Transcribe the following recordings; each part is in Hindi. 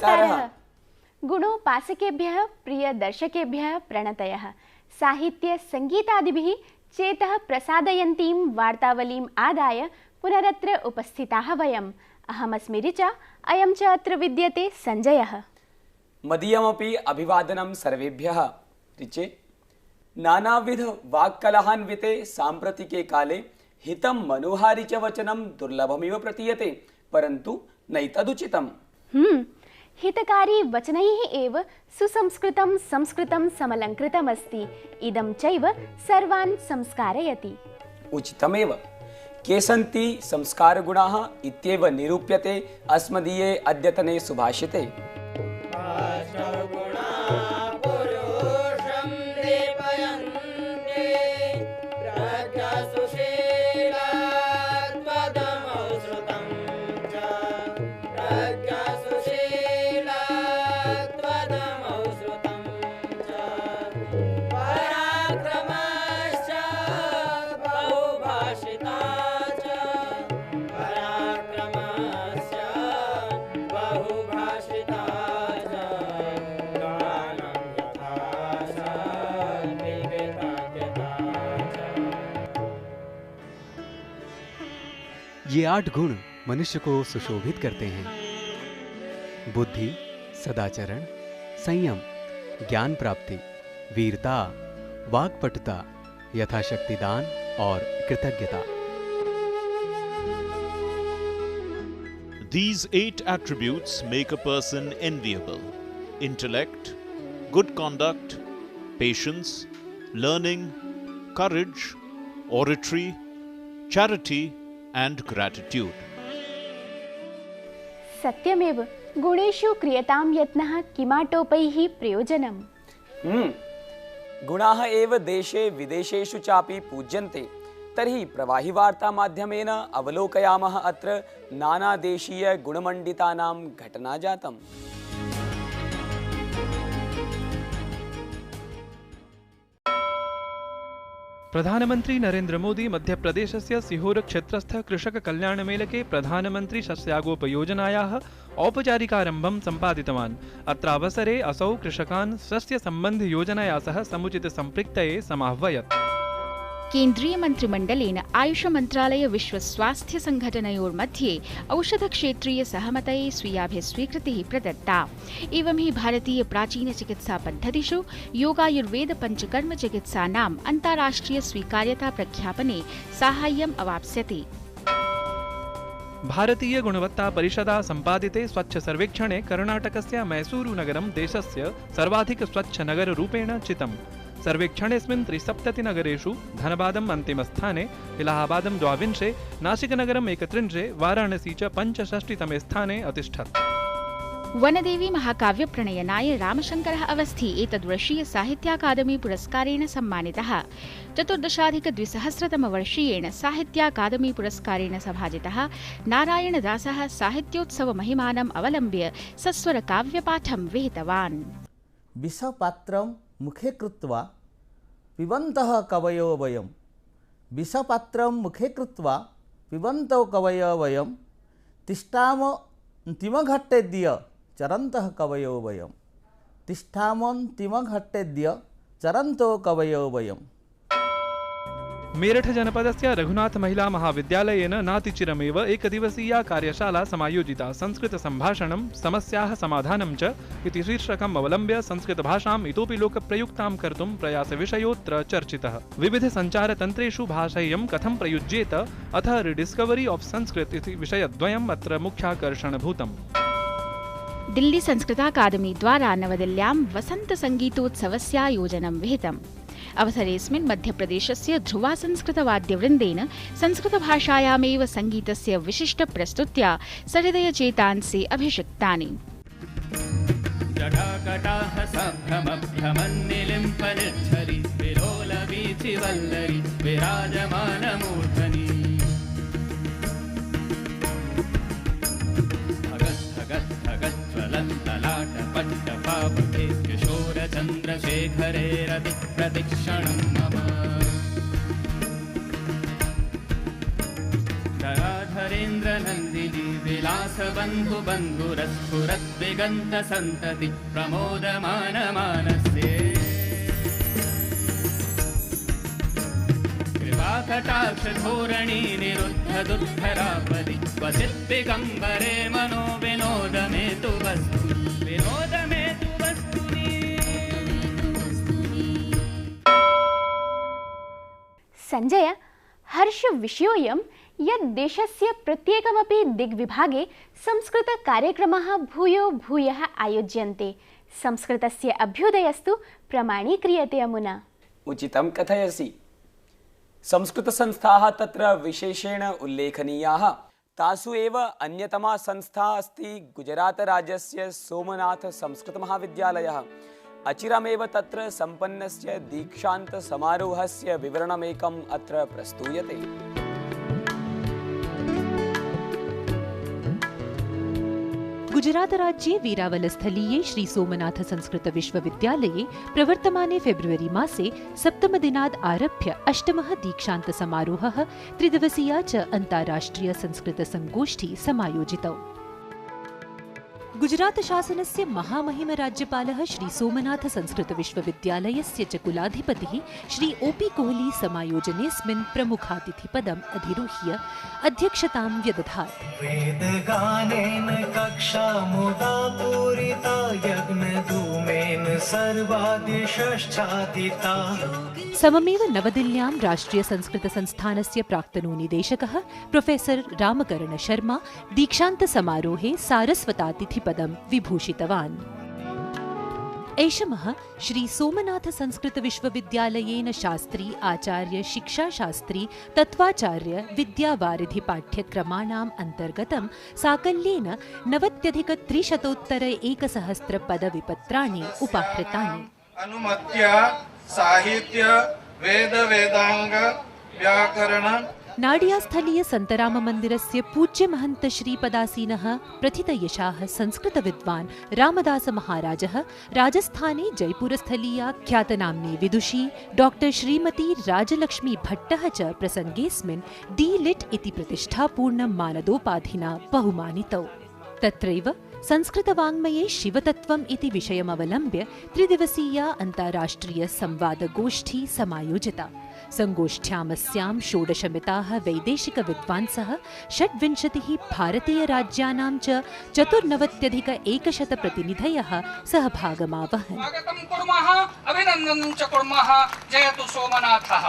नमस्कारः। गुणोपासकेभ्यः प्रियदर्शकेभ्यः प्रणतयः। साहित्य संगीतादिभिः चेतः प्रसादयन्तीं वार्तावलीम् आदाय पुनरत्र उपस्थिताः वयम्। अहमस्मि ऋचा, अयं च अत्र विद्यते सञ्जयः। मदीयमपि अभिवादनं सर्वेभ्यः। ऋचे, नानाविध वाक्कलहान्विते साम्प्रतिके काले हितं मनोहारि च वचनं दुर्लभमिव प्रतीयते, परन्तु नैतदुचितम्। हितकारी वचनैः एव सुसंस्कृतं संस्कृतं समलङ्कृतमस्ति। इदं चैव सर्वान् संस्कारयति। उचितमेव। के सन्ति संस्कारगुणाः इत्येव निरूप्यते अस्मदीये अद्यतने सुभाषिते। ये 8 गुण मनुष्य को सुशोभित करते हैं: बुद्धि, सदाचरण, संयम, ज्ञान प्राप्ति, वीरता, वाक्पटुता, यथाशक्ति दान और कृतज्ञता। These 8 attributes make a person enviable: intellect, good conduct, patience, learning, courage, oratory, charity, and gratitude. सत्यमेव, गुणेषु क्रियतां यत्नः किमाटोपैः प्रयोजनम्। गुणाः एव देशे विदेशेषु चापि पूज्यन्ते। तर्हि प्रवाहि वार्ता माध्यमेन अवलोकयामः अत्र नानादेशीय गुणमण्डितानां घटना जातम्। प्रधानमंत्री नरेंद्र मोदी मध्य प्रदेशस्य सीहोर क्षेत्रस्थ कृषक कल्याण मेलके प्रधानमंत्री शस्यागोपयोजनायाः औपचारिकारम्भं सम्पादितवान्। अत्रावसरे असौ कृषकान् शस्य सम्बन्ध योजनया सह समुचित सम्पृक्तये समाह्वयत्। केन्द्रीय मंत्रिमंडलेन आयुष मंत्रालय विश्व स्वास्थ्य संघटनयोर्मध्ये औषध क्षेत्रीय सहमतये स्वीयाभिः स्वीकृतिः प्रदत्ता। एवं हि भारतीय प्राचीन चिकित्सा पद्धतिषु योगायुर्वेद पंचकर्म चिकित्सानाम् अन्ताराष्ट्रिय स्वीकार्यता प्रख्यापने साहाय्यम् अवाप्स्यते। भारतीय गुणवत्ता परिषदा सम्पादिते स्वच्छ सर्वेक्षणे कर्णाटकस्य मैसूरु नगरं देशस्य सर्वाधिक स्वच्छ नगररूपेण चितम्। सर्वेक्षणेऽस्मिन् 73 नगरेषु धनबादम् अन्तिमस्थाने, इलाहाबादं 22, नासिकनगरं 31, वाराणसी च 65तमे स्थाने अतिष्ठत्। वनदेवी महाकाव्य प्रणयनाय रामशंकरः अवस्थी एतद्वर्षीय साहित्याकादमी पुरस्कारेण सम्मानितः। 14,200 साहित्याकादमी पुरस्कारेण सभाजितः नारायणदासः साहित्योत्सव महिमानम् अवलम्ब्य सस्वर काव्यपाठं विहितवान्। विषपात्रं मुखे कृत्वा पिबन्तः कवयो वयं, विषपात्रं मुखे कृत्वा पिबन्तौ कवयो वयं, तिष्ठामन्तिमघट्टेद्य चरन्तः कवयो वयं, तिष्ठामन्तिमघट्टेद्य चरन्तो कवयो वयम्। मेरठ जनपदस्य रघुनाथ महिला महाविद्यालयेन नातिचिरमेव एकदिवसीया कार्यशाला समायोजिता। संस्कृत संभाषणं समस्याः समाधानं च इति शीर्षकम् अवलम्ब्य संस्कृतभाषाम् इतोपि लोकप्रयुक्तां कर्तुं प्रयासविषयोऽत्र चर्चितः। विविध सञ्चारतन्त्रेषु भाषेयं कथं प्रयुज्येत अथ रिडिस्कवरी ऑफ संस्कृत इति विषयद्वयम् अत्र मुख्याकर्षणभूतम्। दिल्ली संस्कृताकादमी द्वारा नवदिल्ल्यां वसंत संगीतोत्सवस्यायोजनं विहितम्। अवसरेऽस्मिन् मध्यप्रदेशस्य ध्रुवा संस्कृतवाद्यवृन्देन संस्कृतभाषायामेव संगीतस्य विशिष्टप्रस्तुत्या सहृदयचेतांसि अभिषिक्तानि। जटाकटाः सम्भ्रमभ्रमन्निलिम्पनिर्झरि विलोलवीचिवल्लरि विराजमानमूर्धनि भगद्धगद्धगज्ज्वलन्तलाटपट्टपावके किशोरचन्द्रशेखरे रति प्रतिक्षणं मम धराधरेन्द्रनन्दिनी विलास बन्धु बन्धुरस्फुरद्दिगन्तसन्तति प्रमोदमानमानस्ये कृपाकटाक्षधोरणी निरुद्धदुर्धरापदि क्वचिद्दिगम्बरे मनो विनोदमेतु वस्तु विनोदमेतु वस्तुनि। संजय, हर्षविषयोऽयं यत् देशस्य प्रत्येकमपि दिग्विभागे संस्कृतकार्यक्रमाः भूयो भूयः आयोज्यन्ते। संस्कृतस्य अभ्युदयस्तु प्रमाणीक्रियते अमुना। उचितं कथयसि। संस्कृतसंस्थाः तत्र विशेषेण उल्लेखनीयाः। तासु एव अन्यतमा संस्था अस्ति गुजरातराज्यस्य सोमनाथसंस्कृतमहाविद्यालयः। अचिरमेव तत्र सम्पन्नस्य दीक्षान्तसमारोहस्य विवरणमेकम् अत्र प्रस्तूयते। गुजरातराज्ये वीरावलस्थलीये श्री सोमनाथ संस्कृत विश्वविद्यालये प्रवर्तमाने फेब्रुवरी मासे 7 दिनाद् आरभ्य 8मः दीक्षान्तसमारोहः 3 दिवसीया च अन्ताराष्ट्रिय संस्कृत संगोष्ठी समायोजितौ। गुजरात शासनस्य महामहिम राज्यपालः श्री सोमनाथ संस्कृत विश्वविद्यालयस्य च कुलाधिपतिः श्री ओ.पी. कोहली समायोजनेऽस्मिन् प्रमुखातिथिपदम् अधिरोह्य अध्यक्षतां व्यदधात्। वेदगानेन कक्षा मुदा पूरिता यज्ञधूमेन सर्वादिशश्चादिता। सममेव नवदिल्ल्यां राष्ट्रिय संस्कृत संस्थानस्य प्राक्तनो निदेशकः प्रोफेसर रामकरण शर्मा दीक्षान्त समारोहे सारस्वतातिथिपदं विभूषितवान्। ऐषमः श्री सोमनाथ संस्कृत विश्वविद्यालयेन शास्त्री आचार्य शिक्षाशास्त्री तत्त्वाचार्य विद्यावारिधि पाठ्यक्रमाणाम् अन्तर्गतं साकल्येन 90,300 पदविपत्राणि उपाहृतानि। अनुमत्य साहित्य वेद वेदांग व्याकरण नाडियास्थलीय सन्तराम मन्दिरस्य पूज्य महन्त श्रीपदासीनः प्रथितयशाः संस्कृत विद्वान् रामदास महाराजः राजस्थाने जयपुरस्थलीया ख्यातनाम्नी विदुषी डॉक्टर श्रीमती राजलक्ष्मी भट्टः च प्रसङ्गेऽस्मिन् डी.लिट् इति प्रतिष्ठापूर्णं मानदोपाधिना बहुमानितौ। तत्रैव संस्कृतवाङ्मये शिवतत्त्वम् इति विषयमवलम्ब्य 3 दिवसीया अन्ताराष्ट्रिय संवादगोष्ठी समायोजिता। संगोष्ठ्यामस्यां 16 वैदेशिक विद्वांसः 26 भारतीयराज्यानां च 94,100 प्रतिनिधयः सहभागमावहन्। स्वागतं कुर्मः, अभिनन्दनं च कुर्मः। जयतु सोमनाथः।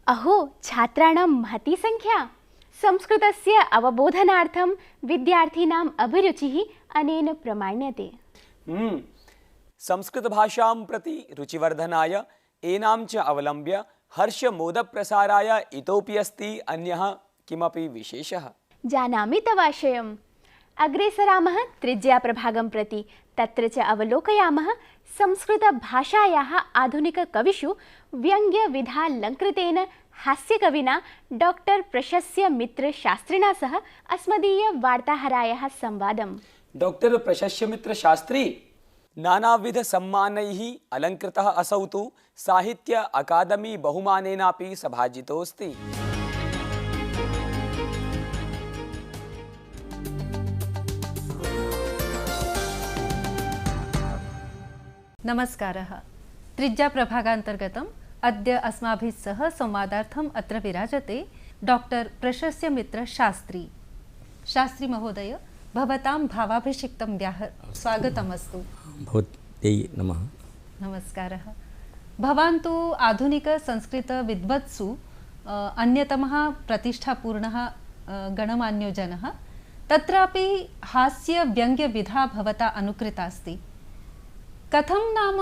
अहो, छात्राणां महती संख्या। संस्कृतस्य अवबोधनार्थं विद्यार्थिनाम् अभिरुचिः अनेन प्रमाण्यते। संस्कृतभाषां प्रति रुचिवर्धनाय एनां च अवलम्ब्य हर्षमोदप्रसाराय इतोपि अस्ति अन्यः किमपि विशेषः। जानामि तवाशयम्। अग्रे सरामः तृतीयाप्रभागं प्रति। तत्र च अवलोकयामः संस्कृतभाषायाः आधुनिककविषु व्यङ्ग्यविधालङ्कृतेन हास्यकविना डॉक्टर प्रशस्य मित्र शास्त्रिणा सह अस्मदीयवार्ताहरायाः संवादम्। डॉक्टर प्रशस्य मित्र शास्त्री नानाविध सम्मानैः अलङ्कृतः असौ तु साहित्य अकादमी बहुमानेनापि सभाजितोऽस्ति। नमस्कारः। तृतीयाप्रभागान्तर्गतम् अद्य अस्माभिः सह संवादार्थम् अत्र विराजते डॉक्टर प्रशस्य मित्र शास्त्री। शास्त्री महोदय, भवतां भावाभिषिक्तं स्वागतमस्तु। भवत्यै नमः। नमस्कारः। भवान् तु आधुनिकसंस्कृतविद्वत्सु अन्यतमः प्रतिष्ठापूर्णः गणमान्यो जनः। तत्रापि हास्यव्यङ्ग्यविधा भवता अनुकृता अस्ति। कथं नाम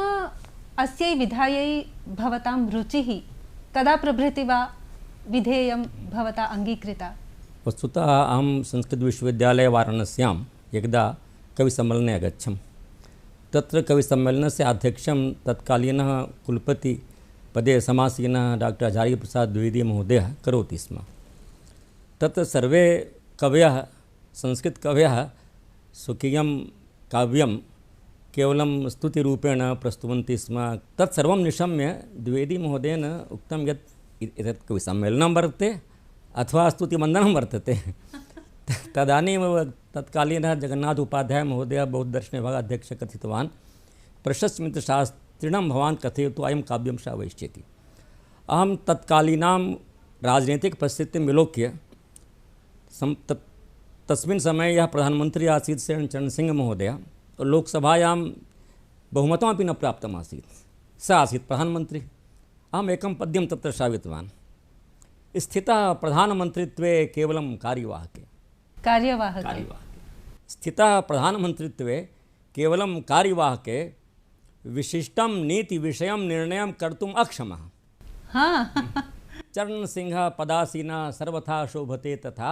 अस्यै विधायै भवतां रुचिः कदा प्रभृति वा विधेयं भवता अङ्गीकृता? वस्तुतः अहं संस्कृतविश्वविद्यालये वाराणस्यां एकदा कविसम्मेलने अगच्छम्। तत्र कविसम्मेलनस्य अध्यक्षं तत्कालीनः कुलपतिपदे समासीनः डॉक्टर आचार्यप्रसाद द्विवेदी महोदयः करोति स्म। तत्र सर्वे कवयः संस्कृतकवयः स्वकीयं काव्यं केवलं स्तुतिरूपेण प्रस्तुवन्ति स्म। तत्सर्वं निशम्य द्विवेदी महोदयेन उक्तं यत् एतत् कविसम्मेलनं वर्तते अथवा स्तुतिवन्दनं वर्तते। तदानीमेव तत्कालीनः जगन्नाथ उपाध्याय महोदयः बौद्धदर्शनविभागाध्यक्षः कथितवान्, प्रशस्तमित्रशास्त्रिणं भवान् कथयतु अयं काव्यं श्रावयिष्यति। अहं तत्कालीनां राजनैतिकपरिस्थितिं विलोक्य तस्मिन् समये यः प्रधानमन्त्री आसीत् चरण सिंह महोदयः, लोकसभायां बहुमतमपि न प्राप्तम् आसीत्, सः आसीत् प्रधानमन्त्री। अहम् एकं पद्यं तत्र श्रावितवान्। स्थितः प्रधानमन्त्रित्वे केवलं कार्यवाहके स्थितः प्रधानमन्त्रित्वे केवलं कार्यवाहके विशिष्टं नीतिविषयं निर्णयं कर्तुम् अक्षमः। चरणसिंहः पदासीनः सर्वथा शोभते तथा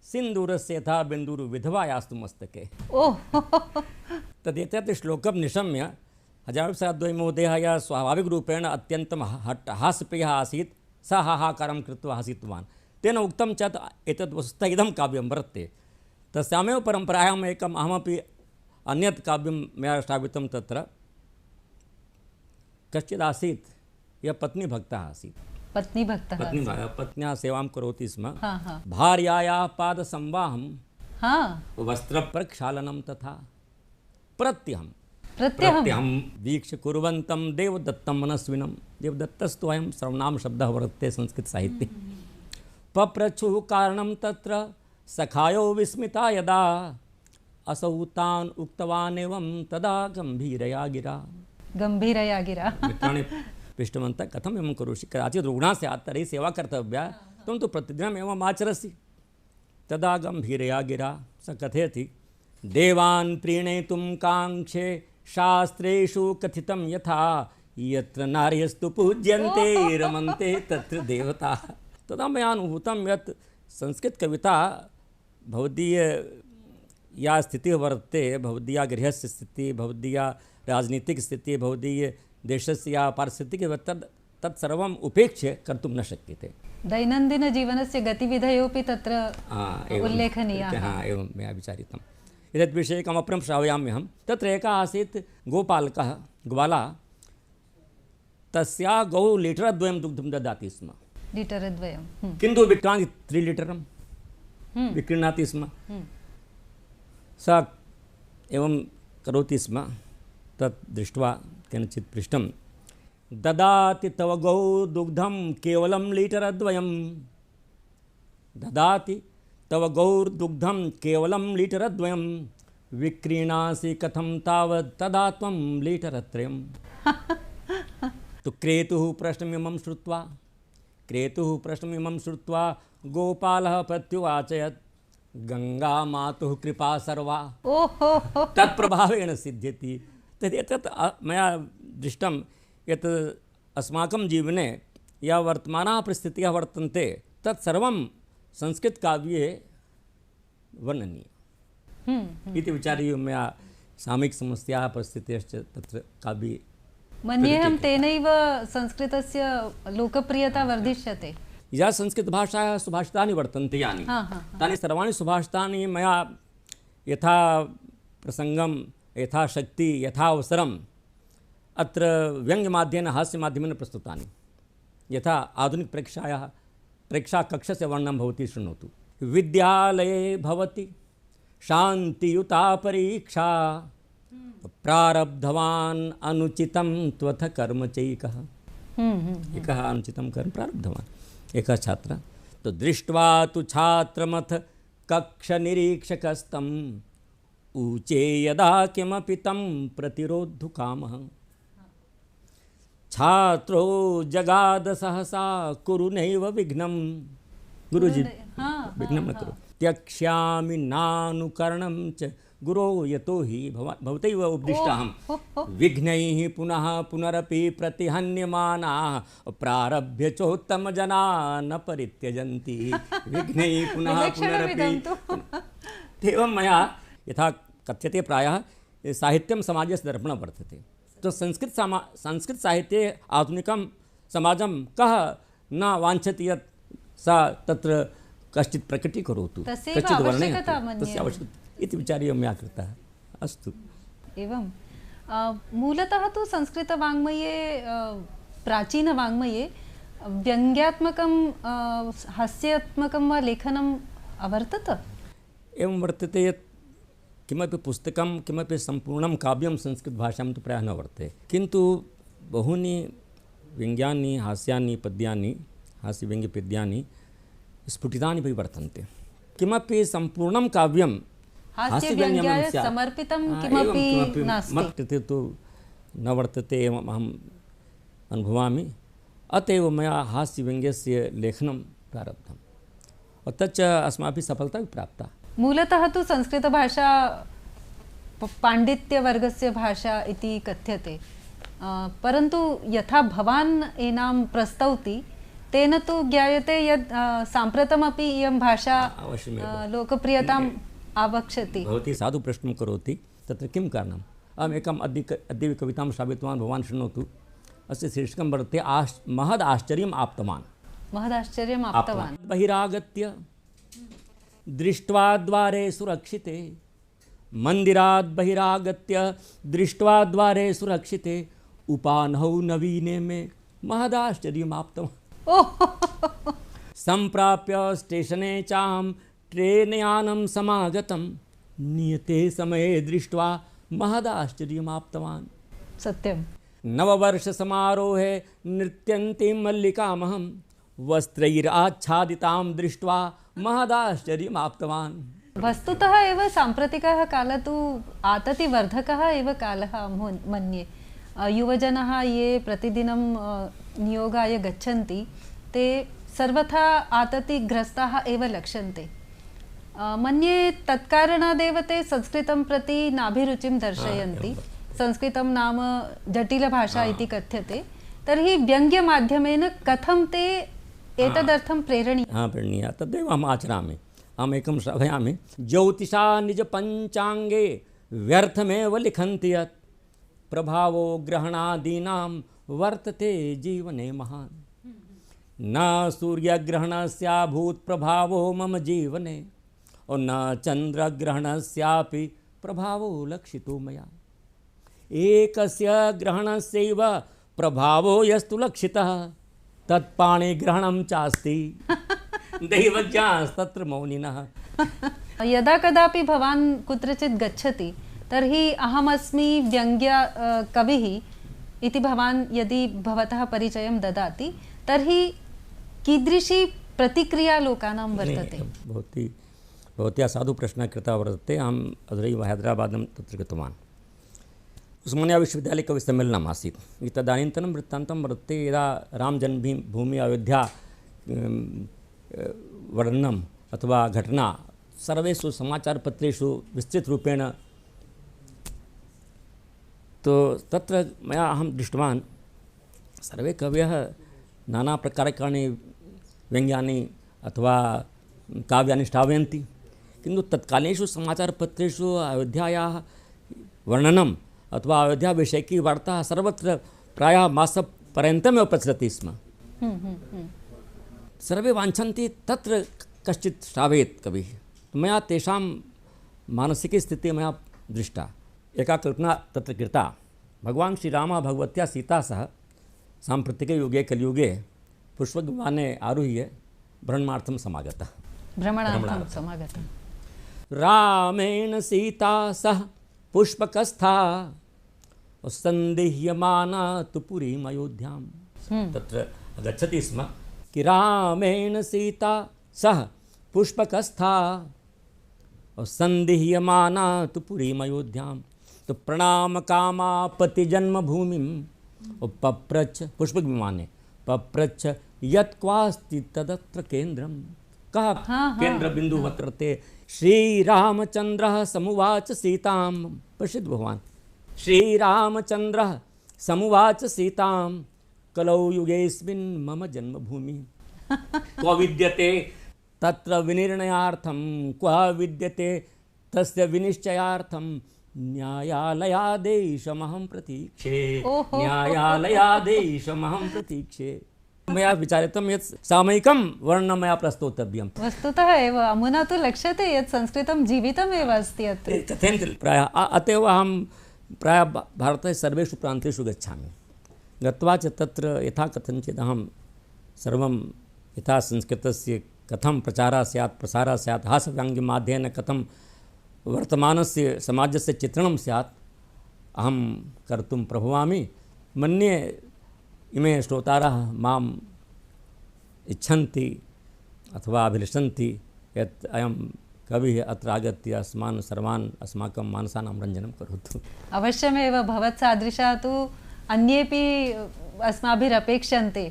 सिन्दूरस्य यथा बिन्दुर्विधवायास्तु मस्तके। तदेतत् श्लोकं निशम्य हजारप्रसादद्वय महोदयः यः स्वाभाविकरूपेण अत्यन्तं हास्यप्रियः आसीत्, सः हाहाकारं कृत्वा हसितवान्। तेन उक्तं चेत् एतद् वस्तुतः इदं काव्यं वर्तते। तस्यामेव परम्परायाम् एकम् अहमपि अन्यत् काव्यं मया श्रावितं। तत्र कश्चिदासीत् यः पत्नीभक्तः आसीत्, पत्न्याः सेवां करोति स्म। भार्यायाः पादसंवाहं वस्त्रप्रक्षालनं तथा प्रत्यहं वीक्ष्य कुर्वन्तं देवदत्तं मनस्विनं। देवदत्तस्तु अयं सर्वनाम शब्दः वर्तते संस्कृतसाहित्ये। पप्रच्छुः कारणं तत्र सखायो विस्मिता यदा असौ तान् उक्तवान् एवं तदा गम्भीरया गिरा। मित्राणि पृष्टवन्तः कथम् एवं करोषि, कदाचित् रुग्णः स्यात् तर्हि सेवा कर्तव्या, त्वं तु प्रतिदिनम् एवम् आचरसि। तदा गम्भीरया गिरा स कथयति, देवान् प्रीणेतुं काङ्क्षे शास्त्रेषु कथितं यथा यत्र नार्यस्तु पूज्यन्ते रमन्ते तत्र देवताः। तदा मया अनुभूतं यत् संस्कृतकविता भवदीय या स्थितिः वर्तते, भवदीया गृहस्य स्थितिः, भवदीया राजनीतिकस्थितिः, भवदीय देशस्य या पारिस्थितिकी तत्सर्वम् उपेक्ष्य कर्तुं न शक्यते। दैनन्दिनजीवनस्य गतिविधयोपि तत्र उल्लेखनीयाः। एवं मया विचारितम्। एतद्विषयकम् अपरं श्रावयाम्यहं। तत्र एकः आसीत् गोपालकः, ग्वाला। तस्या गौ लीटरद्वयं दुग्धं ददाति स्म। किन्तु विक्रान्ति 3 लीटरं विक्रीणाति स्म। सा एवं करोति स्म। तत् दृष्ट्वा केनचित् पृष्टं, ददाति तव गौ दुग्धं केवलं लीटरद्वयं, ददाति तव गौर्दुग्धं केवलं लीटरद्वयं, विक्रीणासि कथं तावत् तदा त्वं लीटरत्रयं। तु क्रेतुः प्रश्नमिमं श्रुत्वा गोपालः प्रत्युवाचयत्, गंगा मातुः कृपा सर्वा तत्प्रभावेण सिद्ध्यति। तदेतत् मया दृष्टं यत् अस्माकं जीवने या वर्तमानाः परिस्थितयः वर्तन्ते तत्सर्वं संस्कृतकाव्ये वर्णनीयम् इति विचार्य मया सामयिकसमस्याः परिस्थितयश्च तत्र काव्ये मन्येऽहं तेनैव संस्कृतस्य लोकप्रियता वर्धिष्यते। या संस्कृतभाषायाः सुभाषितानि वर्तन्ते यानि तानि सर्वाणि सुभाषितानि मया यथा प्रसङ्गं, यथा शक्ति, यथा अवसरम् अत्र व्यङ्ग्यमाध्यमेन हास्यमाध्यमेन प्रस्तुतानि। यथा आधुनिकप्रेक्षायाः प्रेक्षाकक्षस्य वर्णनं भवति शृणोतु। विद्यालये भवति शान्तियुता परीक्षा, प्रारब्धवान् अनुचितं त्वथ कर्म चैकः। एकः अनुचितं कर्म प्रारब्धवान्, एकः छात्रः। तो दृष्ट्वा तु छात्रमथ कक्षनिरीक्षकस्तम् ऊचे यदा किमपि तं प्रतिरोद्धुकामः। छात्रो जगाद सहसा कुरु नैव विघ्नं। गुरुजी विघ्नं न करो। त्यक्ष्यामि नानुकरणं च गुरो यतो हि भवतैव उपदिष्टाहं। विघ्नैः पुनः पुनरपि प्रतिहन्यमानाः प्रारभ्य चोत्तमजना न परित्यजन्ति। विघ्नैः पुनः पुनरपि। एवं मया यथा कथ्यते प्रायः साहित्यं समाजस्य दर्पणं वर्तते। तो संस्कृत साहित्ये आधुनिकं समाजं कः न वाञ्छति यत् सा तत्र कश्चित् प्रकटीकरोतु, कश्चित् वर्णयतु, तस्य आवश्यकता इति विचार्य मया कृतः। अस्तु। एवं मूलतः तु संस्कृतवाङ्मये प्राचीनवाङ्मये व्यङ्ग्यात्मकं हास्यात्मकं वा लेखनम् अवर्तत। एवं वर्तते यत् किमपि पुस्तकं किमपि सम्पूर्णं काव्यं संस्कृतभाषां तु प्रायः न वर्तते, किन्तु बहूनि व्यङ्ग्यानि हास्यानि पद्यानि हास्यव्यङ्ग्यपद्यानि स्फुटितानि अपि वर्तन्ते। किमपि सम्पूर्णं काव्यं हास्यव्यङ्ग्याय समर्पितं किमपि नास्ति। मत् कृते तु न वर्तते एवम् अहम् अनुभवामि। अत एव मया हास्यव्यङ्ग्यस्य लेखनं प्रारब्धम्, तच्च अस्माभिः सफलता प्राप्ता। मूलतः तु संस्कृतभाषा पाण्डित्यवर्गस्य भाषा इति कथ्यते, परन्तु यथा भवान् एनां प्रस्तौति तेन तु ज्ञायते यत् साम्प्रतमपि इयं भाषा लोकप्रियताम् आवक्षति। भवती साधु प्रश्नं करोति, तत्र किं कारणम्? अहमेकम् अद्य कवितां श्रावितवान्, भवान् शृणोतु। अस्य शीर्षकं वर्तते महद् आश्चर्यम् आप्तवान्। महदाश्चर्यम् आप्तवान्। बहिरागत्य दृष्ट्वा द्वारे सुरक्षिते, मन्दिरात् बहिरागत्य दृष्ट्वा द्वारे सुरक्षिते, उपानहौ नवीने मे महदाश्चर्यम् आप्तवान्। सम्प्राप्य स्टेशने चाहं ट्रेनयानं समागतं, नियते समये दृष्ट्वा महदाश्चर्यम् आप्तवान्। सत्यं। नववर्षसमारोहे नृत्यन्तीं मल्लिकामहं, वस्त्रैराच्छादितां दृष्ट्वा महदाश्चर्यम् आप्तवान्। वस्तुतः एव साम्प्रतिकः कालः तु आततिवर्धकः एव कालः अहं मन्ये। युवजनाः ये प्रतिदिनं नियोगाय गच्छन्ति ते सर्वथा आततिग्रस्ताः एव लक्ष्यन्ते। मन्ये तत्कारणादेव ते संस्कृतं प्रति नाभिरुचिं दर्शयन्ति। संस्कृतं नाम जटिलभाषा इति कथ्यते, तर्हि व्यङ्ग्यमाध्यमेन कथं ते एतदर्थं प्रेरणीया तदेव अहम् आचरामि। अहमेकं श्रावयामि। ज्योतिषा निजपञ्चाङ्गे व्यर्थमेव लिखन्ति यत्, प्रभावो ग्रहणादीनां वर्तते जीवने महान्। न सूर्यग्रहणस्याभूत् प्रभावो मम जीवने, और न चन्द्रग्रहणस्यापि प्रभावो लक्षितो मया। एकस्य ग्रहणस्यैव प्रभावो यस्तु लक्षितः, तत्पाणिग्रहणं चास्ति दैवज्ञास्तत्र मौनिनः। यदा कदापि भवान् कुत्रचित् गच्छति तर्हि अहमस्मि व्यङ्ग्य कविः इति भवान् यदि भवतः परिचयं ददाति तर्हि कीदृशी प्रतिक्रिया लोकानां वर्तते? भवत्या साधु प्रश्नः कृतः वर्तते। अहम् अधुनैव हैदराबादं तत्र गतवान्। उस्मानिया विश्वविद्यालये कविसम्मेलनम् आसीत्। तदानीन्तनं वृत्तान्तं वर्तते, यदा रामजन्मभूमि अयोध्या वर्णनम् अथवा घटना सर्वेषु समाचारपत्रेषु विस्तृतरूपेण, तो तत्र मया अहं दृष्टवान् सर्वे कवयः नानाप्रकारकाणि व्यङ्ग्यानि अथवा काव्यानि श्रावयन्ति, किन्तु तत्कालीनेषु समाचारपत्रेषु अयोध्यायाः वर्णनम् अथवा अयोध्याविषयकी वार्ता सर्वत्र प्रायः मासपर्यन्तमेव प्रचलति स्म। सर्वे वाञ्छन्ति तत्र कश्चित् श्रावयेत् कविः। मया तेषां मानसिकी स्थितिः मया दृष्टा। एका कल्पना तत्र कृता। भगवान् श्रीरामः भगवत्या सीता सह साम्प्रतिके युगे कलियुगे पुष्पविमाने आरुह्य भ्रमणार्थं समागतः। रामेण सीता सह पुष्पकस्था सन्दिह्यमाना तु पुरीम् अयोध्याम्। तत्र गच्छति स्म कि रामेण सीता सह पुष्पकस्था सन्दिह्यमाना तु पुरीम् अयोध्याम्। तो प्रणाम कामा पति जन्मभूमिम् पप्रच्छ, पुष्पविमाने पप्रच्छ यत् क्वास्ति तदत्र केन्द्रम्। कः केन्द्र बिंदु वर्तते? श्रीरामचन्द्रः समुवाच सीतां, पश्यतु भगवान्, श्रीरामचन्द्रः समुवाच सीतां, कलौ युगेऽस्मिन् मम जन्मभूमि। क्व विद्यते तत्र विनिर्णयार्थं, क्व विद्यते तस्य विनिश्चयार्थं, न्यायालयादेशमहं प्रतीक्षे, न्यायालयादेशमहं प्रतीक्षे। मया विचारितं यत् सामयिकं वर्णनं मया प्रस्तोतव्यं। वस्तुतः एव अमुना तु लक्ष्यते यत् संस्कृतं जीवितमेव अस्ति अत्र। तथैव प्रायः अत एव अहं प्रायः भारतस्य सर्वेषु प्रान्तेषु गच्छामि। गत्वा च तत्र यथा कथञ्चित् अहं सर्वं यथा संस्कृतस्य कथं प्रचारः स्यात् प्रसारः स्यात् हास्यव्यङ्ग्यमाध्यमेन कथं वर्तमानस्य समाजस्य चित्रणं स्यात् अहं कर्तुं प्रभवामि। मन्ये इमे श्रोतारः माम् इच्छन्ति अथवा अभिलषन्ति यत् अयं कविः अत्र आगत्य अस्मान् सर्वान् अस्माकं मानसानां रञ्जनं करोतु। अवश्यमेव भवत्सादृशः तु अन्येपि अस्माभिरपेक्षन्ते।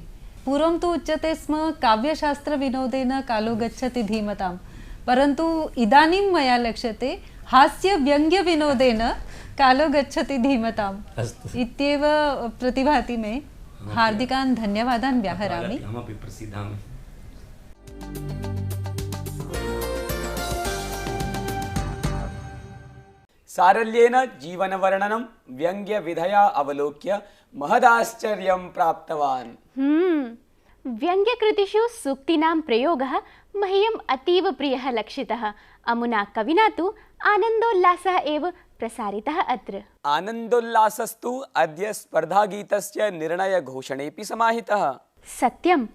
पूर्वं तु उच्यते स्म काव्यशास्त्रविनोदेन कालो गच्छति धीमतां, परन्तु इदानीं मया लक्ष्यते हास्यव्यङ्ग्यविनोदेन कालो गच्छति धीमताम् इत्येव प्रतिभाति मे। हार्दिकान् धन्यवादान् व्याहरामि। अहमपि प्रसीदामि। सारल्येन जीवनवर्णनं व्यङ्ग्यविधया अवलोक्य महदाश्चर्यं प्राप्तवान्। व्यङ्ग्यकृतिषु सूक्तीनां प्रयोगः मह्यम् अतीव प्रियः लक्षितः। अमुना कविना तु आनन्दोल्लासः एव प्रसारितः अत्र। आनन्दोल्लासस्तु अद्य स्पर्धागीतस्य निर्णयघोषणेऽपि समाहितः। सत्यं,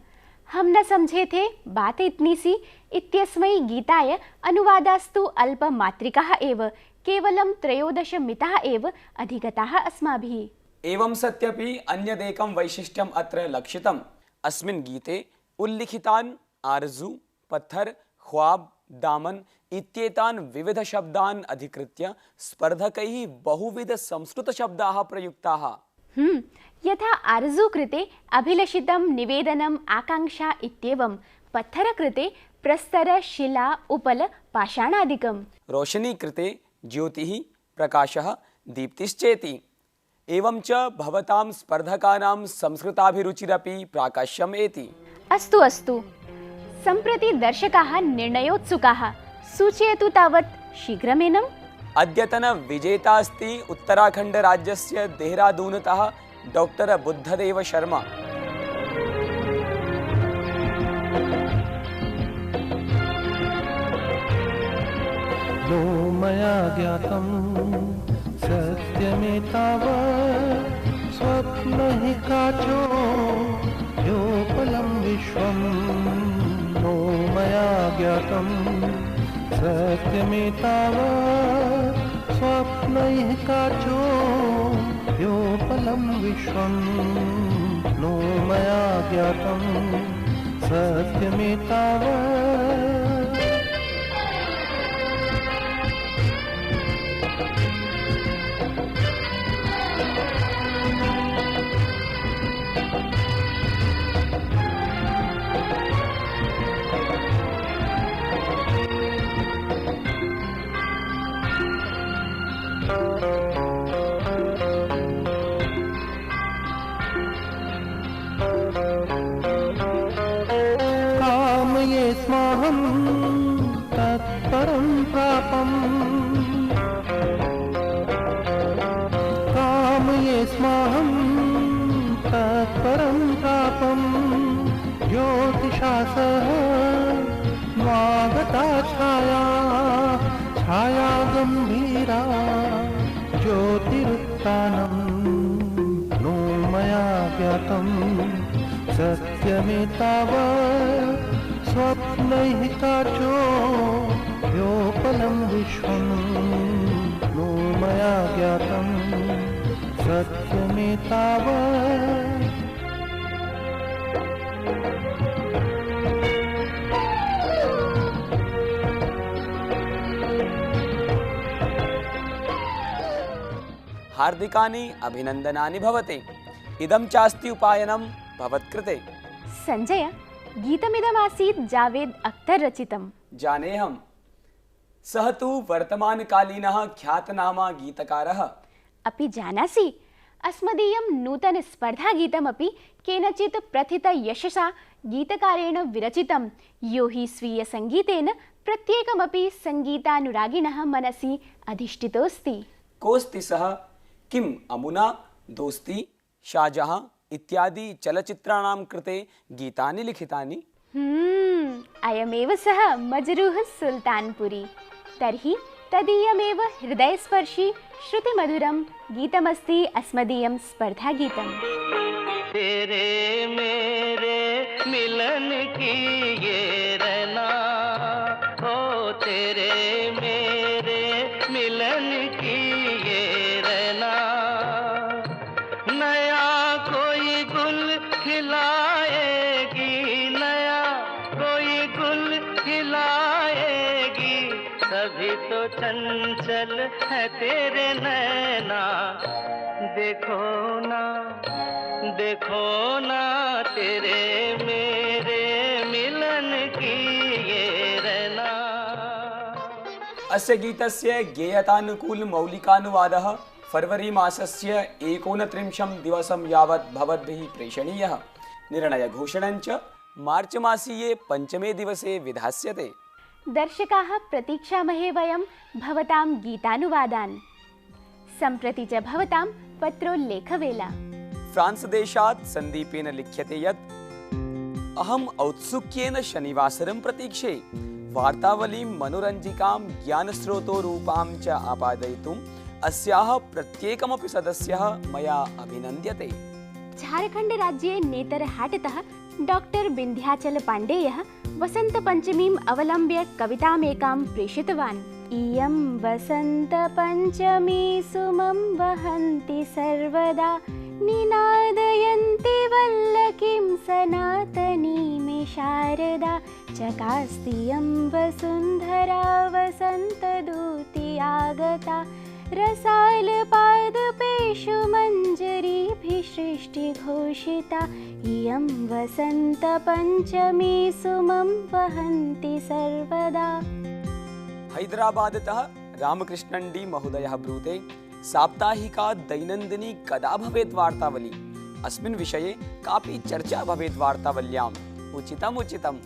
हम न समझे थे बात इतनी सी इत्यस्मै गीताय अनुवादास्तु अल्पमात्रिकाः एव, केवलं 13 मिताः एव अधिगताः अस्माभिः। एवं सत्यपि अन्यदेकं वैशिष्ट्यम् अत्र लक्षितम्। अस्मिन् गीते उल्लिखितान् आर्जू, पत्थर, ख्वाब, दामन इत्येतान् विविधशब्दान् अधिकृत्य स्पर्धकैः बहुविधसंस्कृतशब्दाः प्रयुक्ताः। यथा आर्जू कृते अभिलषितं निवेदनम् आकांक्षा इत्येवं, पत्थर कृते प्रस्तर, शिला, उपल, पाषाणादिकं, रोशनी कृते ज्योतिः, प्रकाशः, दीप्तिश्चेति। एवं च भवतां स्पर्धकानां संस्कृताभिरुचिरपि प्राकाश्यम् एति। अस्तु अस्तु, सम्प्रति दर्शकाः निर्णयोत्सुकाः, सूचयतु तावत् शीघ्रमेनम्। अद्यतन विजेता अस्ति उत्तराखण्ड राज्यस्य देहरादूनतः डॉक्टर बुद्धदेव शर्मा। नो मया ज्ञातं सत्यमेतावत् स्वप्नहि काचो योपलं विश्वं। नो मया ज्ञातं सत्यमेतावत् स्वप्नैः काचो योपलं विश्वं। नो मया ज्ञातं सत्यमेतावत्। कामये स्माहं तत्परं प्रापम्। कामये स्माहं तत्परं प्रापम्। ज्योतिषा सह स्वागता छाया, छाया गम्भीरा ज्योतिरुत्थानं। नो मया ज्ञातं सत्यमेतावत् स्वप्नैः काचो योपलं विश्वं। नो मया ज्ञातं सत्यमेतावत्। हार्दिकानि अभिनन्दनानि भवते। इदं चास्ति उपायनं भवत्कृते। संजय, गीतमिदमासीत् जावेद अख्तर रचितं। जानेऽहं। सः तु वर्तमानकालीनः ख्यातनामा गीतकारः। अपि जानासि, अस्मदीयं नूतन स्पर्धागीतमपि केनचित् प्रथितयशसा गीतकारेण विरचितं, यो हि स्वीयसङ्गीतेन प्रत्येकमपि सङ्गीतानुरागिणः मनसि अधिष्ठितोऽस्ति। कोऽस्ति सः? किम् अमुना, दोस्ती, शाहजहां इत्यादि चलचित्राणां कृते गीतानि लिखितानि? अयमेव सः मजरूह सुल्तानपुरी। तर्हि तदीयमेव हृदयस्पर्शी श्रुतिमधुरं गीतमस्ति अस्मदीयं स्पर्धागीतम्। तेरे मेरे मिलन की ये रना चंचल है तेरे नैना, देखो ना तेरे मेरे मिलन की ये रहना। अस्य गीतस्य गेयतानुकूल मौलिकानुवादः फरवरी मासस्य 29 दिवसं यावत् भवद्भिः प्रेषणीयः। निर्णयघोषणञ्च मार्च मासीये 5मे दिवसे विधास्यते। दर्शकाः प्रतीक्षामहे वयं भवतां गीतानुवादान्। सम्प्रति च भवतां पत्रोल्लेखवेला। फ्रांस देशात् सन्दीपेन लिख्यते यत् अहम् औत्सुक्येन शनिवासरं प्रतीक्षे, वार्तावलीं मनोरञ्जिकां ज्ञानस्रोतोरूपां च आपादयितुम् अस्याः प्रत्येकमपि सदस्यः मया अभिनन्द्यते। झारखण्ड राज्ये नेतरहाटतः डॉक्टर विन्ध्याचल पाण्डेयः वसन्तपञ्चमीम् अवलम्ब्य कवितामेकां प्रेषितवान्। इयं वसन्तपञ्चमी सुमं वहन्ति सर्वदा, निनादयन्ति वल्लकीं सनातनी मे शारदा। चकास्तियं वसुन्धरा वसन्तदूती आगता, रसालपादपेषु मञ्जरीभिः सृष्टिघोषिता। इयं वसन्तपञ्चमी सुमं वहन्ति सर्वदा। हैदराबादतः रामकृष्णन् डी महोदयः ब्रूते, साप्ताहिका दैनन्दिनी कदा भवेत् वार्तावली? अस्मिन् विषये कापि चर्चा भवेत् वार्तावल्याम्। उचितम्।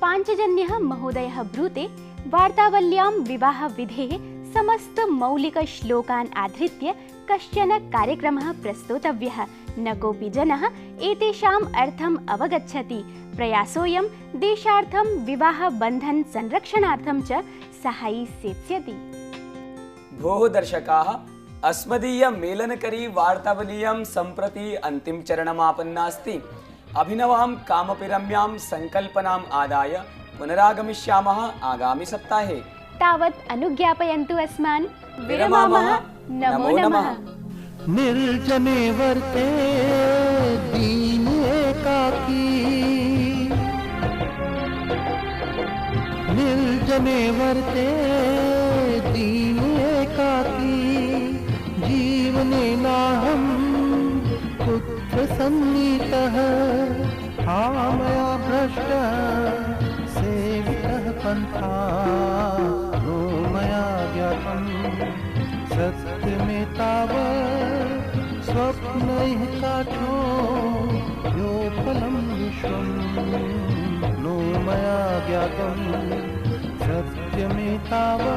पाञ्चजन्यः महोदयः ब्रूते, वार्तावल्यां विवाहविधेः समस्त मौलिकश्लोकान् आधृत्य कश्चन कार्यक्रमः प्रस्तोतव्यः। न कोऽपि जनः एतेषाम् अर्थम् अवगच्छति। प्रयासोऽयं देशार्थं विवाहबन्धन संरक्षणार्थं च साहाय्यी सेत्स्यति। भोः दर्शकाः, अस्मदीय मेलनकरी वार्तावलीयं सम्प्रति अन्तिमचरणमापन्नास्ति। अभिनवां कामपि रम्यां सङ्कल्पनाम् आदाय पुनरागमिष्यामः आगामि सप्ताहे। तावत् अनुज्ञापयन्तु अस्मान्। विरमामः। नमो नमः। निर्जने वर्ते दीन एकाकी, निर्जने वर्ते दीन एकाकी। जीवने नाहं पुत्र सन्नीतः, मया भ्रष्टः सेवितः पन्था। नो मया ज्ञातं सत्यमेतावत्, स्वप्नैः काठो योपलं विश्वं। नो मया ज्ञातं सत्यमेतावत्।